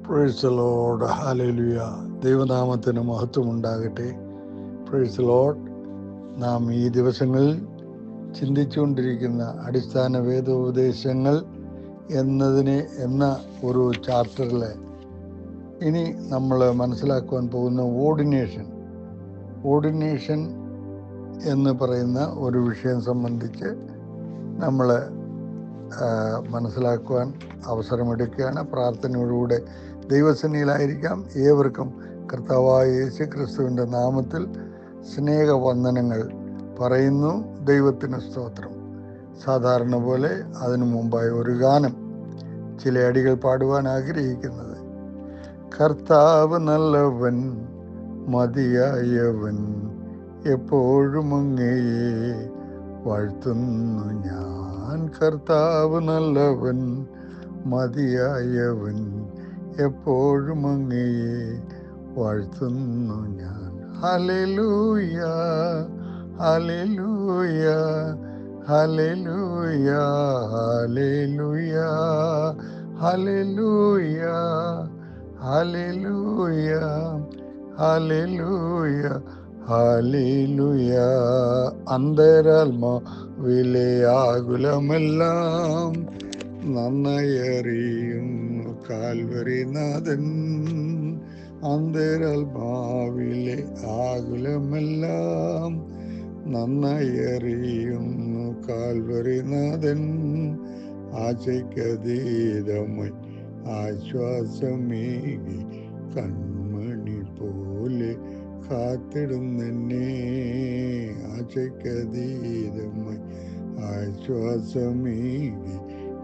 Price the lord. Hallelujah. ദൈവനാമത്തിന് മഹത്വം ഉണ്ടാകട്ടെ. Price the Lord. നാം ഈ ദിവസങ്ങളിൽ ചിന്തിച്ചുകൊണ്ടിരിക്കുന്ന അടിസ്ഥാന വേദോപദേശങ്ങൾ എന്ന ഒരു ചാപ്റ്ററിൽ ഇനി നമ്മൾ മനസ്സിലാക്കുവാൻ പോകുന്ന ഓർഡിനേഷൻ എന്ന് പറയുന്ന ഒരു വിഷയം സംബന്ധിച്ച് നമ്മൾ മനസ്സിലാക്കുവാൻ അവസരമെടുക്കുകയാണ്. പ്രാർത്ഥനയോടുകൂടെ ദൈവസന്നിധിയിലായിരിക്കാം. ഏവർക്കും കർത്താവായ യേശു ക്രിസ്തുവിൻ്റെ നാമത്തിൽ സ്നേഹവന്ദനങ്ങൾ പറയുന്നു. ദൈവത്തിന് സ്തോത്രം. സാധാരണ പോലെ അതിനു മുമ്പായി ഒരു ഗാനം, ചില അടികൾ പാടുവാൻ ആഗ്രഹിക്കുന്നത്. കർത്താവ് നല്ലവൻ, മതിയായവൻ, എപ്പോഴും അങ്ങയെ വാഴ്ത്തുന്നു ഞാൻ. കർത്താവ് നല്ലവൻ, മതിയായവൻ, എപ്പോഴും അങ്ങയെ വാഴ്ത്തുന്നു ഞാൻ. ഹല്ലേലൂയ, ഹല്ലേലൂയ, ഹല്ലേലൂയ, ഹല്ലേലൂയ, ഹല്ലേലൂയ, ഹല്ലേലൂയ, ഹല്ലേലൂയ, ഹല്ലേലൂയ. അന്തരാത്മാവിലെ ആകുലമെല്ലാം നന്നായി അറിയുന്നു കാൽവരിനാഥൻ. അന്തരാത്മാവിലെ ആകുലമെല്ലാം നന്നായി അറിയുന്നു കാൽവരിനാഥൻ. ആശയ്ക്കതീതമായി ആശ്വാസമേകി കൺമണി പോലെ കാത്തിടുന്നെന്നെ. ആശയ്ക്കതീതമായി ആശ്വാസമേകി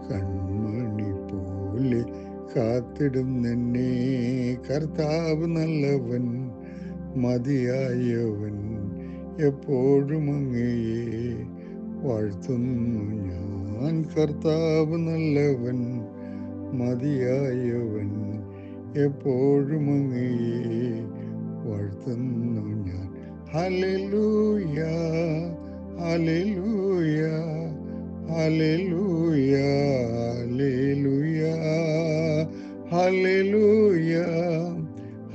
കൺമണി പോലെ കാത്തിടുന്നെന്നെ. കർത്താവ് നല്ലവൻ, മതിയായവൻ, എപ്പോഴും അങ്ങയെ വാഴ്ത്തുന്നു ഞാൻ. കർത്താവ് നല്ലവൻ, മതിയായവൻ, എപ്പോഴും അങ്ങയെ വാഴ്ത്തുന്നു ഞാൻ. ഹല്ലേലൂയ, ഹല്ലേലൂയ, ഹല്ലേലൂയ, ഹല്ലേലൂയ,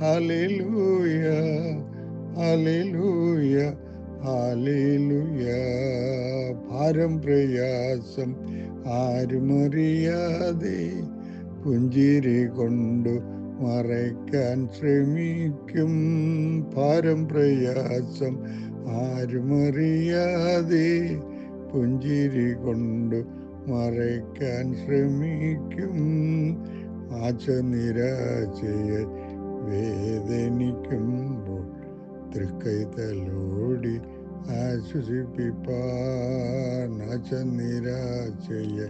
ഹല്ലേലൂയ, ഹല്ലേലൂയ, ഹല്ലേലൂയ. ഭാരം പ്രയാസം ആരുമറിയാതെ പുഞ്ചിരി കൊണ്ടു മറയ്ക്കാൻ ശ്രമിക്കും. ഭാരം പ്രയാസം ആരുമറിയാതെ പുഞ്ചിരി കൊണ്ടു മറയ്ക്കാൻ ശ്രമിക്കും. ആശ നിരാശയെ വേദനിക്കുമ്പോൾ തൃക്കൈതലോടി ആശ്വസിപ്പിപ്പാൻ. ആശ നിരാശയെ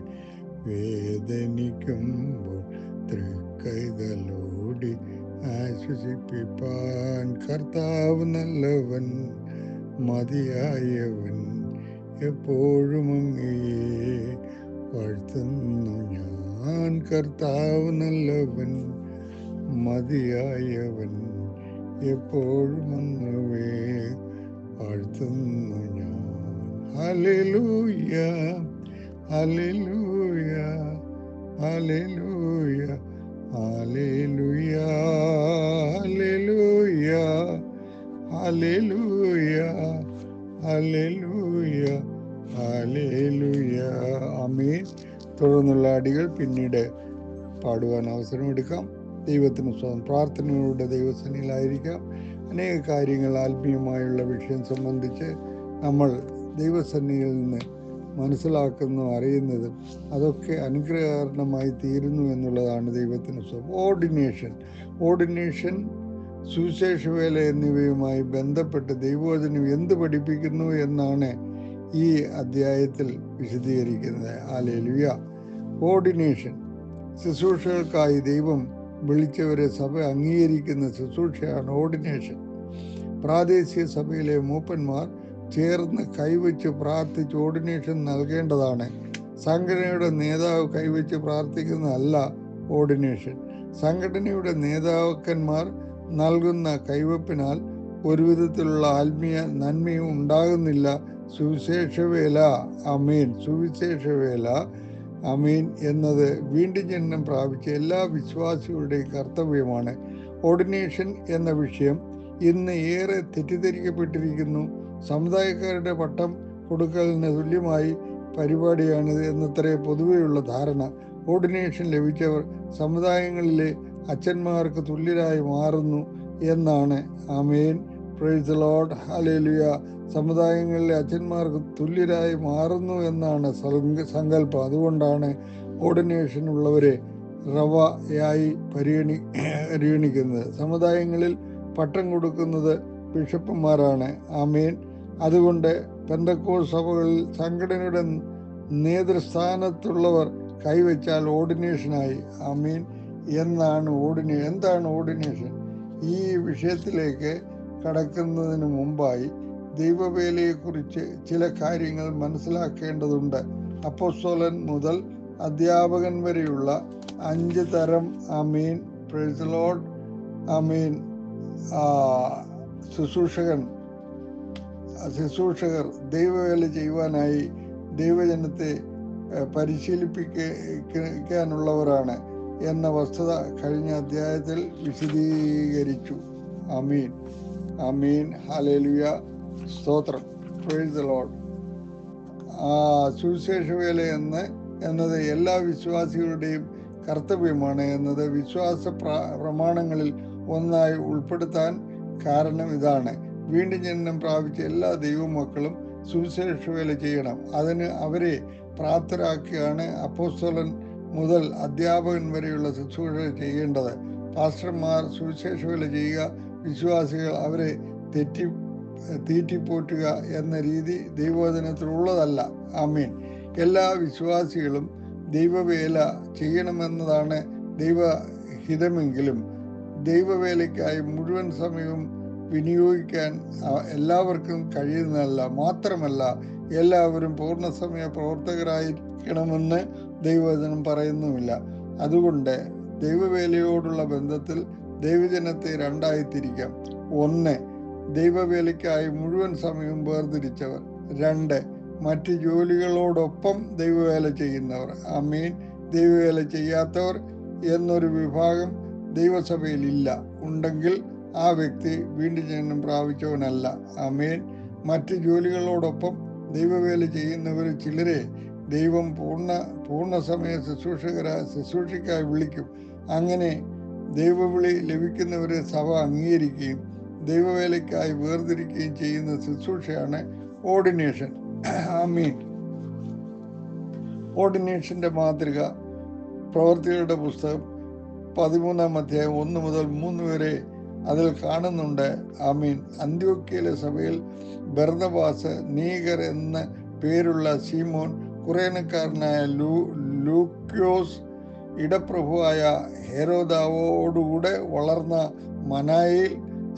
വേദനിക്കുമ്പോൾ തൃക്കൈതലോടി ആശ്വസിപ്പിപ്പാൻ. കർത്താവ് നല്ലവൻ, മതിയായവൻ, എപ്പോഴും അങ്ങയെ വാഴ്ത്തുന്നു ഞാൻ. കർത്താവ് നല്ലവൻ, മതിയായവൻ, എപ്പോഴും അങ്ങയെ വാഴ്ത്തുന്നു ഞാൻ. ഹല്ലേലൂയ, ഹല്ലേലൂയ, ഹല്ലേലൂയ, ഹല്ലേലൂയ, ഹല്ലേലൂയ, ഹല്ലേലൂയ, ഹല്ലേലൂയ, ഹല്ലേലൂയ. ആമേൻ. തുടർന്നുള്ള അടികൾ പിന്നീട് പാടുവാൻ അവസരമെടുക്കാം. ദൈവത്തിന് സ്വന്തം പ്രാർത്ഥനയോടെ ദൈവസന്നിധിയിലായിരിക്കാം. അനേക കാര്യങ്ങൾ ആത്മീയമായുള്ള വിഷയം സംബന്ധിച്ച് നമ്മൾ ദൈവസന്നിധിയിൽ നിന്ന് മനസ്സിലാക്കുന്നതും അറിയുന്നതും അതൊക്കെ അനുഗ്രഹകരമായി തീരുന്നു എന്നുള്ളതാണ് ദൈവത്തിന് സ്വന്തം. ഓർഡിനേഷൻ, സുവിശേഷവേല എന്നിവയുമായി ബന്ധപ്പെട്ട് ദൈവവചനം എന്ത് പഠിപ്പിക്കുന്നു എന്നാണ് ഈ അധ്യായത്തിൽ വിശദീകരിക്കുന്നത്. ഹല്ലേലൂയ. ഓർഡിനേഷൻ, ശുശ്രൂഷകൾക്കായി ദൈവം വിളിച്ചവരെ സഭ അംഗീകരിക്കുന്ന ശുശ്രൂഷയാണ് ഓർഡിനേഷൻ. പ്രാദേശിക സഭയിലെ മൂപ്പന്മാർ ചേർന്ന് കൈവച്ച് പ്രാർത്ഥിച്ച് ഓർഡിനേഷൻ നൽകേണ്ടതാണ്. സംഘടനയുടെ നേതാവ് കൈവച്ച് പ്രാർത്ഥിക്കുന്നതല്ല ഓർഡിനേഷൻ. സംഘടനയുടെ നേതാക്കന്മാർ നൽകുന്ന കൈവപ്പിനാൽ ഒരു വിധത്തിലുള്ള ആത്മീയ നന്മയും ഉണ്ടാകുന്നില്ല. സുവിശേഷവേല ആമീൻ എന്നത് വീണ്ടും ജനനം പ്രാപിച്ച എല്ലാ വിശ്വാസികളുടെയും കർത്തവ്യമാണ്. ഓർഡിനേഷൻ എന്ന വിഷയം ഇന്ന് ഏറെ തെറ്റിദ്ധരിക്കപ്പെട്ടിരിക്കുന്നു. സമുദായക്കാരുടെ പട്ടം കൊടുക്കലിന് തുല്യമായി പരിപാടിയാണിത് എന്നത്രേ പൊതുവെയുള്ള ധാരണ. ഓർഡിനേഷൻ ലഭിച്ചവർ സമുദായങ്ങളിലെ അച്ഛന്മാർക്ക് തുല്യരായി മാറുന്നു എന്നാണ്. ആമേൻ, പ്രൈസ് ദി ലോർഡ്, ഹല്ലേലൂയ. സമുദായങ്ങളിലെ അച്ഛന്മാർക്ക് തുല്യരായി മാറുന്നു എന്നാണ് സങ്കല്പം. അതുകൊണ്ടാണ് ഓർഡിനേഷൻ ഉള്ളവരെ റവയായി പരിഗണിക്കുന്നത്. സമുദായങ്ങളിൽ പട്ടം കൊടുക്കുന്നത് ബിഷപ്പുമാരാണ്. ആമേൻ. അതുകൊണ്ട് പെന്തക്കോസ്ത് സഭകളിൽ സംഘടനയുടെ നേതൃസ്ഥാനത്തുള്ളവർ കൈവച്ചാൽ ഓർഡിനേഷനായി. ആമീൻ. എന്താണ് ഓർഡിനേഷൻ? ഈ വിഷയത്തിലേക്ക് കടക്കുന്നതിന് മുമ്പായി ദൈവവേലയെക്കുറിച്ച് ചില കാര്യങ്ങൾ മനസ്സിലാക്കേണ്ടതുണ്ട്. അപ്പോസ്തലൻ മുതൽ അധ്യാപകൻ വരെയുള്ള 5 തരം ആമീൻ, പ്രൈസ് ദി ലോർഡ്, ആമീൻ, ശുശ്രൂഷകർ ദൈവവേല ചെയ്യുവാനായി ദൈവജനത്തെ പരിശീലിപ്പിക്കാനുള്ളവരാണ് എന്ന വസ്തുത കഴിഞ്ഞ അധ്യായത്തിൽ വിശദീകരിച്ചു. ആമീൻ, ആമീൻ, ഹല്ലേലൂയ, സ്തോത്രം, പ്രൈസ് ദി ലോർഡ്. സുവിശേഷ വേല എന്നത് എല്ലാ വിശ്വാസികളുടെയും കർത്തവ്യമാണ് എന്നത് വിശ്വാസ പ്രമാണങ്ങളിൽ ഒന്നായി ഉൾപ്പെടുത്താൻ കാരണം ഇതാണ്. വീണ്ടും ജനനം പ്രാപിച്ച എല്ലാ ദൈവമക്കളും സുവിശേഷ വേല ചെയ്യണം. അതിന് അവരെ പ്രാപ്തരാക്കിയാണ് അപ്പോസ്തലൻ മുതൽ അധ്യാപകൻ വരെയുള്ള ശുശ്രൂഷ ചെയ്യേണ്ടത്. പാസ്റ്റർമാർ സുവിശേഷ വേല ചെയ്യുക, വിശ്വാസികൾ അവരെ തീറ്റിപ്പോറ്റുക എന്ന രീതി ദൈവവചനത്തിലുള്ളതല്ല. ആമീൻ. എല്ലാ വിശ്വാസികളും ദൈവവേല ചെയ്യണമെന്നതാണ് ദൈവഹിതമെങ്കിലും ദൈവവേലയ്ക്കായി മുഴുവൻ സമയവും വിനിയോഗിക്കാൻ എല്ലാവർക്കും കഴിയുന്നതല്ല. മാത്രമല്ല, എല്ലാവരും പൂർണ്ണസമയ പ്രവർത്തകരായിരിക്കണമെന്ന് ദൈവവചനം പറയുന്നുമില്ല. അതുകൊണ്ട് ദൈവവേലയോടുള്ള ബന്ധത്തിൽ ദൈവജനത്തെ രണ്ടായി തിരിക്കാം. 1, ദൈവവേലയ്ക്കായി മുഴുവൻ സമയവും വേർതിരിച്ചവർ. 2, മറ്റ് ജോലികളോടൊപ്പം ദൈവവേല ചെയ്യുന്നവർ. ആമീൻ. ദൈവവേല ചെയ്യാത്തവർ എന്നൊരു വിഭാഗം ദൈവസഭയിൽ ഇല്ല. ഉണ്ടെങ്കിൽ ആ വ്യക്തി വീണ്ടും ജനനം പ്രാപിച്ചവനല്ല. ആമേൻ. മറ്റ് ജോലികളോടൊപ്പം ദൈവവേല ചെയ്യുന്നവർ ചിലരെ ദൈവം പൂർണ്ണസമയ ശുശ്രൂഷയ്ക്കായി വിളിക്കും. അങ്ങനെ ദൈവവിളി ലഭിക്കുന്നവരെ സഭ അംഗീകരിക്കുകയും ദൈവവേലയ്ക്കായി വേർതിരിക്കുകയും ചെയ്യുന്ന ശുശ്രൂഷയാണ് ഓർഡിനേഷൻ. ആമീൻ. ഓർഡിനേഷന്റെ മാതൃക പ്രവൃത്തികളുടെ പുസ്തകം 13-ാം അധ്യായം 1 മുതൽ 3 വരെ അതിൽ കാണുന്നുണ്ട്. ആമീൻ. അന്ത്യോക്യയിലെ സഭയിൽ ബർന്നബാസ്, നീഗർ എന്ന പേരുള്ള ശീമോൻ, കുറേനക്കാരനായ ലൂക്യോസ്, ഇടപ്രഭുവായ ഹെരോദാവോടുകൂടെ വളർന്ന മനായേൽ,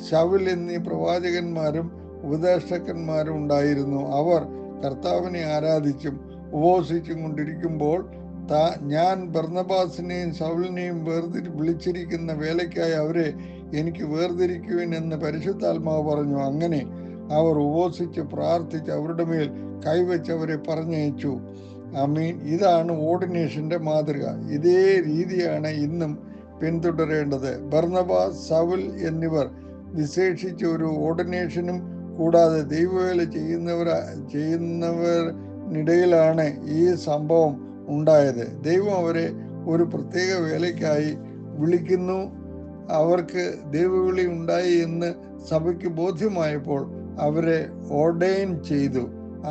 ശൗൽ എന്നീ പ്രവാചകന്മാരും ഉപദേഷ്ടാക്കന്മാരും ഉണ്ടായിരുന്നു. അവർ കർത്താവിനെ ആരാധിച്ചും ഉപവസിച്ചും കൊണ്ടിരിക്കുമ്പോൾ ഞാൻ ബർന്നബാസിനെയും ശൗലിനെയും വിളിച്ചിരിക്കുന്ന വേലയ്ക്കായി അവരെ എനിക്ക് വേർതിരിക്കുവിൻ എന്ന് പരിശുദ്ധാത്മാവ് പറഞ്ഞു. അങ്ങനെ അവർ ഉപവസിച്ച് പ്രാർത്ഥിച്ച് അവരുടെ മേൽ കൈവച്ച് അവരെ പറഞ്ഞയച്ചു. ആമീൻ. ഇതാണ് ഓർഡിനേഷന്റെ മാതൃക. ഇതേ രീതിയാണ് ഇന്നും പിന്തുടരേണ്ടത്. ബർന്നബാസ്, ശൗൽ എന്നിവർ വിശേഷിച്ച് ഒരു ഓർഡിനേഷനും കൂടാതെ ദൈവവേല ചെയ്യുന്നവരിനിടയിലാണ് ഈ സംഭവം ഉണ്ടായത്. ദൈവം അവരെ ഒരു പ്രത്യേക വേലയ്ക്കായി വിളിക്കുന്നു. അവർക്ക് ദൈവവിളി ഉണ്ടായി എന്ന് സഭയ്ക്ക് ബോധ്യമായപ്പോൾ അവരെ ഓർഡൈൻ ചെയ്തു.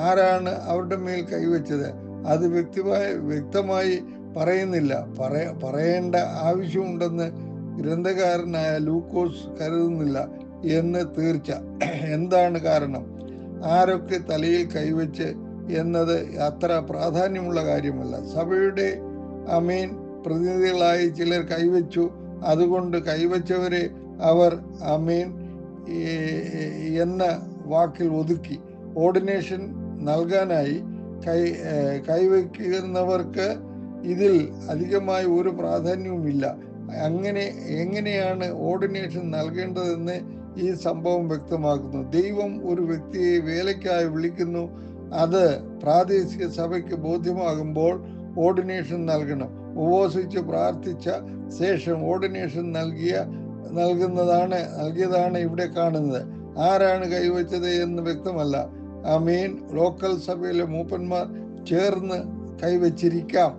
ആരാണ് അവരുടെ മേൽ കൈവച്ചത്? അത് വ്യക്തമായി പറയുന്നില്ല. പറയേണ്ട ആവശ്യമുണ്ടെന്ന് ഗ്രന്ഥകാരനായ ലൂക്കോസ് കരുതുന്നില്ല എന്ന് തീർച്ച. എന്താണ് കാരണം? ആരൊക്കെ തലയിൽ കൈവച്ച് എന്നത് അത്ര പ്രാധാന്യമുള്ള കാര്യമല്ല. സഭയുടെ ആമീൻ പ്രതിനിധികളായി ചിലർ കൈവച്ചു. അതുകൊണ്ട് കൈവച്ചവരെ അവർ ആമീൻ എന്ന വാക്കിൽ ഒതുക്കി. ഓർഡിനേഷൻ നൽകാനായി കൈവയ്ക്കുന്നവർക്ക് ഇതിൽ അധികമായി ഒരു പ്രാധാന്യവുമില്ല. എങ്ങനെയാണ് ഓർഡിനേഷൻ നൽകേണ്ടതെന്ന് ഈ സംഭവം വ്യക്തമാക്കുന്നു. ദൈവം ഒരു വ്യക്തിയെ വേലയ്ക്കായി വിളിക്കുന്നു. അത് പ്രാദേശിക സഭയ്ക്ക് ബോധ്യമാകുമ്പോൾ ഓർഡിനേഷൻ നൽകണം. ഉപവസിച്ച് പ്രാർത്ഥിച്ച ശേഷം ഓർഡിനേഷൻ നൽകിയതാണ് ഇവിടെ കാണുന്നത്. ആരാണ് കൈവച്ചത് എന്ന് വ്യക്തമല്ല. ആമേൻ. ലോക്കൽ സഭയിലെ മൂപ്പന്മാർ ചേർന്ന് കൈവച്ചിരിക്കാം.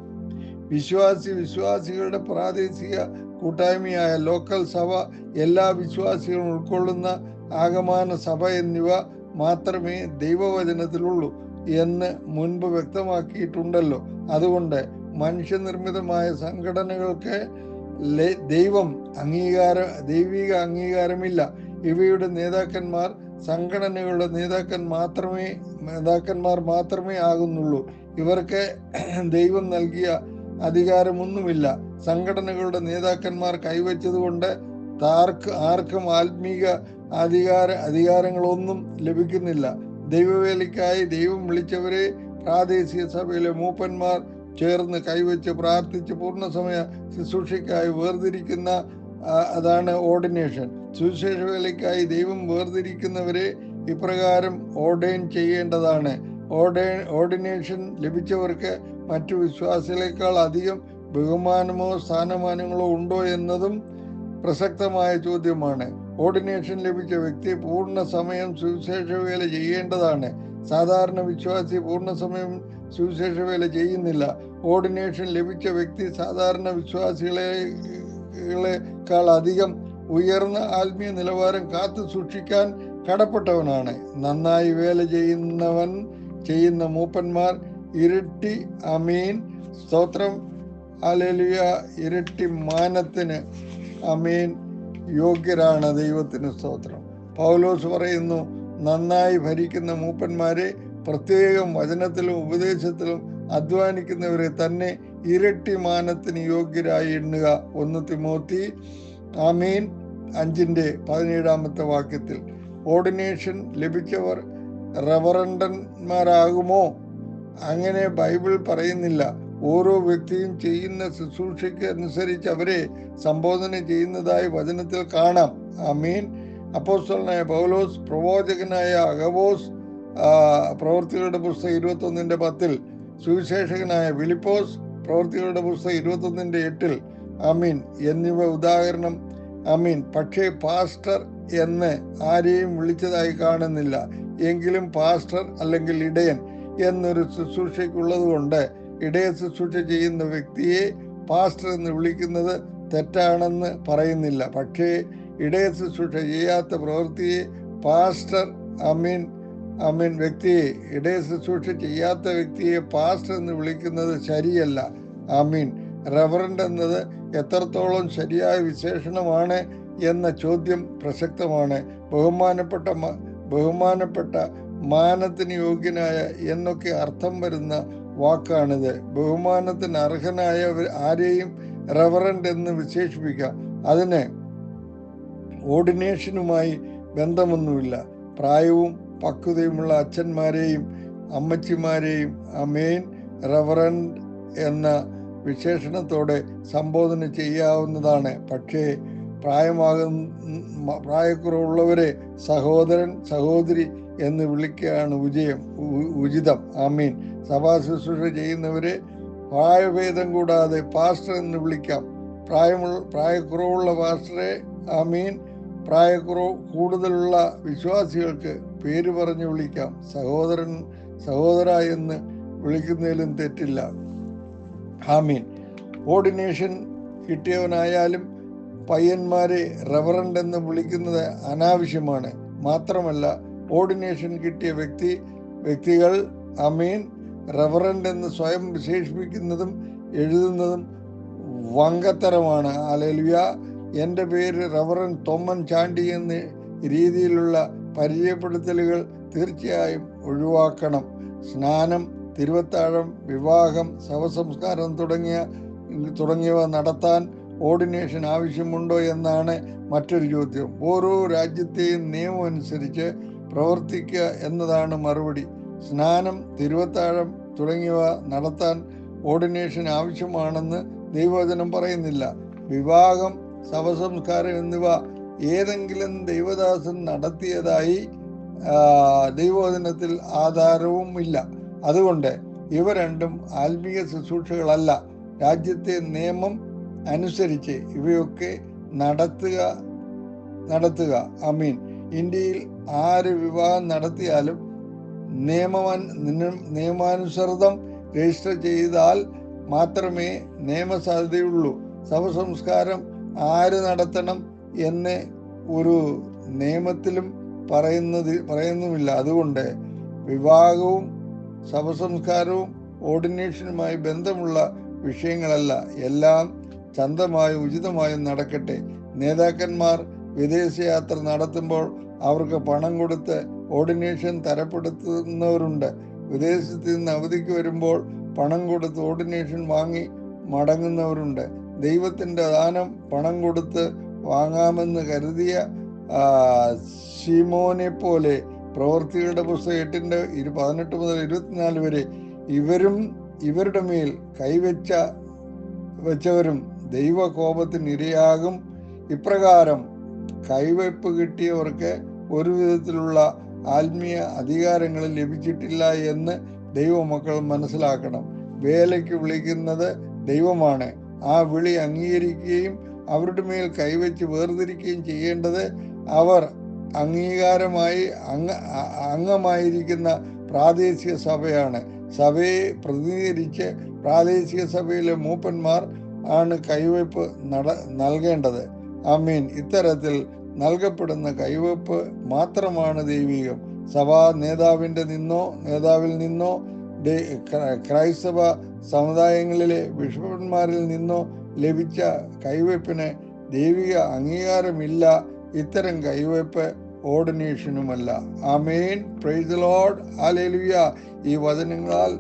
വിശ്വാസികളുടെ പ്രാദേശിക കൂട്ടായ്മയായ ലോക്കൽ സഭ, എല്ലാ വിശ്വാസികളും ഉൾക്കൊള്ളുന്ന ആഗമന സഭ എന്നിവ മാത്രമേ ദൈവവചനത്തിലുള്ളൂ എന്ന് മുൻപ് വ്യക്തമാക്കിയിട്ടുണ്ടല്ലോ. അതുകൊണ്ട് മനുഷ്യനിർമ്മിതമായ സംഘടനകൾക്ക് ദൈവിക അംഗീകാരമില്ല. ഇവയുടെ നേതാക്കന്മാർ സംഘടനകളുടെ നേതാക്കന്മാർ മാത്രമേ ആകുന്നുള്ളൂ. ഇവർക്ക് ദൈവം നൽകിയ അധികാരമൊന്നുമില്ല. സംഘടനകളുടെ നേതാക്കന്മാർ കൈവച്ചതുകൊണ്ട് ആർക്കും ആത്മീക അധികാരങ്ങളൊന്നും ലഭിക്കുന്നില്ല. ദൈവവേലയ്ക്കായി ദൈവം വിളിച്ചവരെ പ്രാദേശിക സഭയിലെ മൂപ്പന്മാർ ചേർന്ന് കൈവച്ച് പ്രാർത്ഥിച്ച് പൂർണ്ണസമയ ശുശ്രൂഷയ്ക്കായി വേർതിരിക്കുന്ന അതാണ് ഓർഡിനേഷൻ. സുവിശേഷ വേലയ്ക്കായി ദൈവം വേർതിരിക്കുന്നവരെ ഇപ്രകാരം ഓർഡൈൻ ചെയ്യേണ്ടതാണ്. ഓർഡിനേഷൻ ലഭിച്ചവർക്ക് മറ്റു വിശ്വാസികളെക്കാൾ അധികം ബഹുമാനമോ സ്ഥാനമാനങ്ങളോ ഉണ്ടോ എന്നതും പ്രസക്തമായ ചോദ്യമാണ്. ഓർഡിനേഷൻ ലഭിച്ച വ്യക്തി പൂർണ്ണ സമയം സുവിശേഷ വേല ചെയ്യേണ്ടതാണ്. സാധാരണ വിശ്വാസി പൂർണ്ണ സമയം സുവിശേഷ വേല ചെയ്യുന്നില്ല. ഓർഡിനേഷൻ ലഭിച്ച വ്യക്തി സാധാരണ വിശ്വാസികളെക്കാൾ അധികം ഉയർന്ന ആത്മീയ നിലവാരം കാത്തു സൂക്ഷിക്കാൻ കടപ്പെട്ടവനാണ്. നന്നായി വേല ചെയ്യുന്ന മൂപ്പന്മാർ ഇരട്ടി അമീൻ സ്തോത്രം ഹല്ലേലൂയ ഇരട്ടി മാനത്തിന് അമീൻ യോഗ്യരാണ്. ദൈവത്തിന് സ്തോത്രം. പൗലോസ് പറയുന്നു, നന്നായി ഭരിക്കുന്ന മൂപ്പന്മാരെ, പ്രത്യേകം വചനത്തിലും ഉപദേശത്തിലും അധ്വാനിക്കുന്നവരെ തന്നെ ഇരട്ടി മാനത്തിന് യോഗ്യരായി എണ്ണുക. 1 തിമോത്തി ആമീൻ 5:17 വാക്യത്തിൽ. ഓർഡിനേഷൻ ലഭിച്ചവർ റവറണ്ടന്മാരാകുമോ? അങ്ങനെ ബൈബിൾ പറയുന്നില്ല. ഓരോ വ്യക്തിയും ചെയ്യുന്ന ശുശ്രൂഷയ്ക്ക് അനുസരിച്ച് അവരെ സംബോധന ചെയ്യുന്നതായി വചനത്തിൽ കാണാം. ആമീൻ. അപ്പോസ്തലനായ പൗലോസ് പ്രവാചകനായ അഗബോസ് പ്രവൃത്തികളുടെ പുസ്തകം 21:10, സുവിശേഷകനായ ഫിലിപ്പോസ് പ്രവൃത്തികളുടെ പുസ്തകം 21:8 ആമീൻ എന്നിവ ഉദാഹരണം. ആമീൻ. പക്ഷേ പാസ്റ്റർ എന്ന് ആരെയും വിളിച്ചതായി കാണുന്നില്ല. എങ്കിലും പാസ്റ്റർ അല്ലെങ്കിൽ ഇടയൻ എന്നൊരു ശുശ്രൂഷയ്ക്കുള്ളത് കൊണ്ട് ഇടയ ശുശ്രൂഷ ചെയ്യുന്ന വ്യക്തിയെ പാസ്റ്റർ എന്ന് വിളിക്കുന്നത് തെറ്റാണെന്ന് പറയുന്നില്ല. പക്ഷേ ഇടയ ശുശ്രൂഷ ചെയ്യാത്ത പ്രവൃത്തിയെ പാസ്റ്റർ വ്യക്തിയെ ഇടയ ശുശ്രൂഷ ചെയ്യാത്ത വ്യക്തിയെ പാസ്റ്റർ എന്ന് വിളിക്കുന്നത് ശരിയല്ല. ആമീൻ. റവറൻഡ് എന്നത് എത്രത്തോളം ശരിയായ വിശേഷണമാണ് എന്ന ചോദ്യം പ്രസക്തമാണ്. ബഹുമാനപ്പെട്ട മാനത്തിന് യോഗ്യനായ എന്നൊക്കെ അർത്ഥം വരുന്ന വാക്കാണിത്. ബഹുമാനത്തിന് അർഹനായ ആരെയും റവറൻഡ് എന്ന് വിശേഷിപ്പിക്കാം. അതിന് ഓർഡിനേഷനുമായി ബന്ധമൊന്നുമില്ല. പ്രായവും പക്വതയുമുള്ള അച്ഛന്മാരെയും അമ്മച്ചിമാരെയും അമേൻ റവറൻഡ് എന്ന വിശേഷണത്തോടെ സംബോധന ചെയ്യാവുന്നതാണ്. പക്ഷേ പ്രായക്കുറവുള്ളവരെ സഹോദരൻ സഹോദരി എന്ന് വിളിക്കുകയാണ് ഉചിതം. ആമീൻ. സഭാ ശുശ്രൂഷ ചെയ്യുന്നവരെ പ്രായഭേദം കൂടാതെ പാസ്റ്റർ എന്ന് വിളിക്കാം. പ്രായക്കുറവുള്ള പാസ്റ്ററെ ആമീൻ കൂടുതലുള്ള വിശ്വാസികൾക്ക് പേര് പറഞ്ഞു വിളിക്കാം. സഹോദര എന്ന് വിളിക്കുന്നതിലും തെറ്റില്ല. ആമീൻ. ഓർഡിനേഷൻ കിട്ടിയവനായാലും പയ്യന്മാരെ റവറൻഡ് എന്ന് വിളിക്കുന്നത് അനാവശ്യമാണ്. മാത്രമല്ല, ഓർഡിനേഷൻ കിട്ടിയ വ്യക്തികൾ ആമീൻ റവറൻഡ് എന്ന് സ്വയം വിശേഷിപ്പിക്കുന്നതും എഴുതുന്നതും വങ്കത്തരമാണ്. ഹല്ലേലൂയ. എൻ്റെ പേര് റവറൻ തൊമ്മൻ ചാണ്ടി എന്ന രീതിയിലുള്ള പരിചയപ്പെടുത്തലുകൾ തീർച്ചയായും ഒഴിവാക്കണം. സ്നാനം, തിരുവത്താഴം, വിവാഹം, ശവസംസ്കാരം തുടങ്ങിയവ നടത്താൻ ഓർഡിനേഷൻ ആവശ്യമുണ്ടോ എന്നാണ് മറ്റൊരു ചോദ്യം. ഓരോ രാജ്യത്തെയും നിയമം അനുസരിച്ച് പ്രവർത്തിക്കുക എന്നതാണ് മറുപടി. സ്നാനം, തിരുവത്താഴം തുടങ്ങിയവ നടത്താൻ ഓർഡിനേഷൻ ആവശ്യമാണെന്ന് ദൈവവചനം പറയുന്നില്ല. വിവാഹം, ശവസംസ്കാരം എന്നിവ ഏതെങ്കിലും ദൈവദാസൻ നടത്തിയതായി ദൈവവചനത്തിൽ ആധാരവും ഇല്ല. അതുകൊണ്ട് ഇവ രണ്ടും ആത്മീയ ശുശ്രൂഷകളല്ല. രാജ്യത്തെ നിയമം അനുസരിച്ച് ഇവയൊക്കെ നടത്തുക. ആമീൻ. ഇന്ത്യയിൽ ആര് വിവാഹം നടത്തിയാലും നിയമാനുസൃതം രജിസ്റ്റർ ചെയ്താൽ മാത്രമേ നിയമസാധ്യതയുള്ളൂ. ശവസംസ്കാരം ആര് നടത്തണം എന്ന് ഒരു നിയമത്തിലും പറയുന്നുമില്ല. അതുകൊണ്ട് വിവാഹവും ശവസംസ്കാരവും ഓർഡിനേഷനുമായി ബന്ധമുള്ള വിഷയങ്ങളല്ല. എല്ലാം ചന്തമായും ഉചിതമായും നടക്കട്ടെ. നേതാക്കന്മാർ വിദേശയാത്ര നടത്തുമ്പോൾ അവർക്ക് പണം കൊടുത്ത് ഓർഡിനേഷൻ തരപ്പെടുത്തുന്നവരുണ്ട്. വിദേശത്ത് നിന്ന് അവധിക്ക് വരുമ്പോൾ പണം കൊടുത്ത് ഓർഡിനേഷൻ വാങ്ങി മടങ്ങുന്നവരുണ്ട്. ദൈവത്തിൻ്റെ ദാനം പണം കൊടുത്ത് വാങ്ങാമെന്ന് കരുതിയ ശിമോനെ പോലെ പ്രവൃത്തികളുടെ പുസ്തകം 8:18 മുതൽ 24 വരെ ഇവരുടെ മേൽ കൈവച്ചവരും ദൈവകോപത്തിന് ഇരയാകും. ഇപ്രകാരം കൈവയ്പ് കിട്ടിയവർക്ക് ഒരു വിധത്തിലുള്ള ആത്മീയ അധികാരങ്ങൾ ലഭിച്ചിട്ടില്ല എന്ന് ദൈവമക്കൾ മനസ്സിലാക്കണം. വേലയ്ക്ക് വിളിക്കുന്നത് ദൈവമാണ്. ആ വിളി അംഗീകരിക്കുകയും അവരുടെ മേൽ കൈവച്ച് വേർതിരിക്കുകയും ചെയ്യേണ്ടത് അവർ അംഗീകാരമായി അംഗമായിരിക്കുന്ന പ്രാദേശിക സഭയാണ്. സഭയെ പ്രതിനിധീകരിച്ച് പ്രാദേശിക സഭയിലെ മൂപ്പന്മാർ ആണ് കൈവയ്പ് നൽകേണ്ടത്. ആമീൻ. ഇത്തരത്തിൽ നൽകപ്പെടുന്ന കൈവയ്പ് മാത്രമാണ് ദൈവികം. സഭാ നേതാവിൽ നിന്നോ ക്രൈസ്തവ സമുദായങ്ങളിലെ ബിഷപ്പന്മാരിൽ നിന്നോ ലഭിച്ച കൈവയ്പിന് ദൈവിക അംഗീകാരമില്ല. ഇത്തരം കൈവയ്പ് ഓർഡിനേഷനുമല്ല. ആമേൻ. Praise the lord. ഹല്ലേലൂയ. ഈ വചനങ്ങളാൽ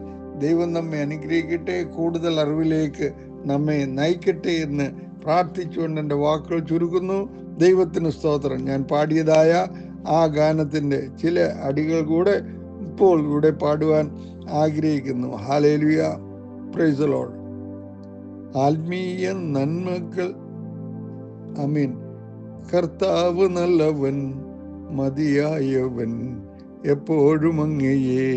ദൈവം നമ്മെ അനുഗ്രഹിക്കട്ടെ, കൂടുതൽ അറിവിലേക്ക് നമ്മെ നയിക്കട്ടെ എന്ന് പ്രാർത്ഥിച്ചുകൊണ്ട് എൻ്റെ വാക്കുകൾ ചുരുക്കുന്നു. ദൈവത്തിന് സ്തോത്രം. ഞാൻ പാടിയതായ ആ ഗാനത്തിൻ്റെ ചില അടികൾ കൂടെ ഇപ്പോൾ ഇവിടെ പാടുവാൻ ആഗ്രഹിക്കുന്നു. ഹല്ലേലൂയ. Price the Lord. ആത്മീയ നന്മകൾ. ആമീൻ. കർത്താവ് നല്ലവൻ, മതിയായവൻ, എപ്പോഴും അങ്ങയെ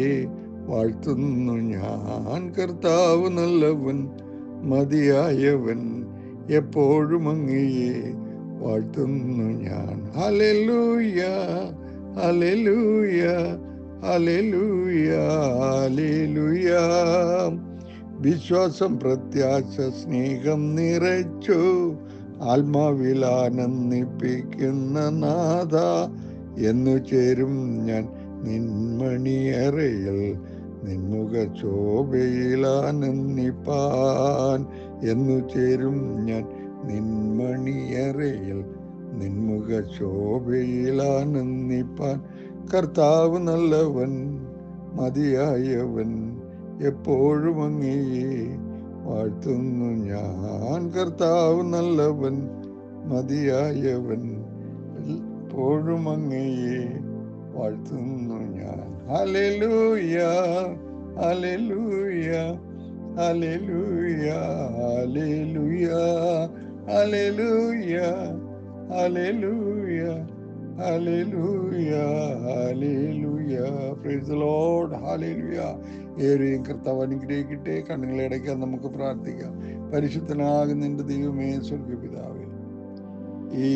വാഴ്ത്തുന്നു ഞാൻ. കർത്താവ് നല്ലവൻ, മതിയായവൻ, എപ്പോഴും അങ്ങയെ വാഴ്ത്തുന്നു ഞാൻ. ഹല്ലേലൂയ, ഹല്ലേലൂയ, ഹല്ലേലൂയ, ഹല്ലേലൂയ. വിശ്വാസം, പ്രത്യാശ, സ്നേഹം നിറച്ചു ആത്മാവിൽ ആനന്ദിപ്പിക്കുന്ന നാഥ, എന്നു ചേരും ഞാൻ നിൻമണിയറയിൽ നിൻമുഖ ശോഭയിൽ ആനന്ദിപ്പാൻ. എന്നു ചേരും ഞാൻ നിൻമണിയറയിൽ നിൻമുഖ ശോഭയിൽ ആനന്ദിപ്പാൻ. കർത്താവ് നല്ലവൻ, മതിയായവൻ, എപ്പോഴും അങ്ങയെ വാഴ്ത്തുന്നു ഞാൻ. കർത്താവ് നല്ലവൻ, മതിയായവൻ, എപ്പോഴും അങ്ങയെ വാഴ്ത്തുന്നു ഞാൻ. ഹല്ലേലൂയ, ഹല്ലേലൂയ, ഹല്ലേലൂയ, ഹല്ലേലൂയ, ഹല്ലേലൂയ, ഹല്ലേലൂയ, ഹല്ലേലൂയ, hallelujah. Price the lord. Hallelujah. ഏവരെയും കർത്താവ് അനുഗ്രഹിക്കട്ടെ. കണ്ണുകളെ അടയ്ക്കാൻ നമുക്ക് പ്രാർത്ഥിക്കാം. പരിശുദ്ധനാകുന്ന എൻ്റെ ദൈവമേ, സ്വർഗ്ഗപിതാവേ, ഈ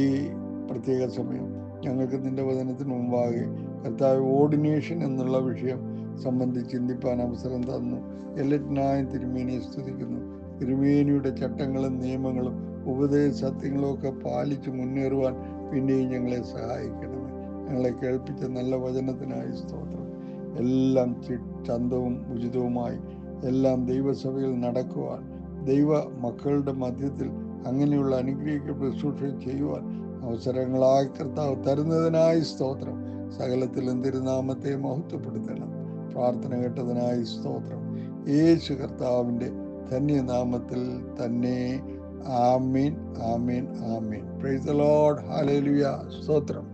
പ്രത്യേക സമയം ഞങ്ങൾക്ക് നിന്റെ വചനത്തിന് മുമ്പാകെ കർത്താവ് ഓർഡിനേഷൻ എന്നുള്ള വിഷയം സംബന്ധിച്ച് ചിന്തിപ്പാൻ അവസരം തന്നു. എല്ലാറ്റിനായും തിരുമേനിയെ സ്തുതിക്കുന്നു. തിരുമേനിയുടെ ചട്ടങ്ങളും നിയമങ്ങളും ഉപദേശ സത്യങ്ങളും ഒക്കെ പാലിച്ച് മുന്നേറുവാൻ പിന്നെയും ഞങ്ങളെ സഹായിക്കണമേ. ഞങ്ങളെ കേൾപ്പിച്ച നല്ല വചനത്തിനായി സ്തോത്രം. എല്ലാം ചന്തവും ഉചിതവുമായി എല്ലാം ദൈവസഭയിൽ നടക്കുവാൻ, ദൈവ മക്കളുടെ മധ്യത്തിൽ അങ്ങനെയുള്ള അനുഗ്രഹിക്കപ്പെട്ട ശുശ്രൂഷ ചെയ്യുവാൻ അവസരങ്ങളായി കർത്താവ് തരുന്നതിനായി സ്തോത്രം. സകലത്തിലും തിരുനാമത്തെ മഹത്വപ്പെടുത്തണം. പ്രാർത്ഥന കേട്ടതിനായി സ്തോത്രം. യേശു കർത്താവിൻ്റെ ധന്യനാമത്തിൽ തന്നെ. ആമീൻ, ആമീൻ, ആമീൻ. Praise the lord. ഹല്ലേലൂയ. സ്തോത്രം.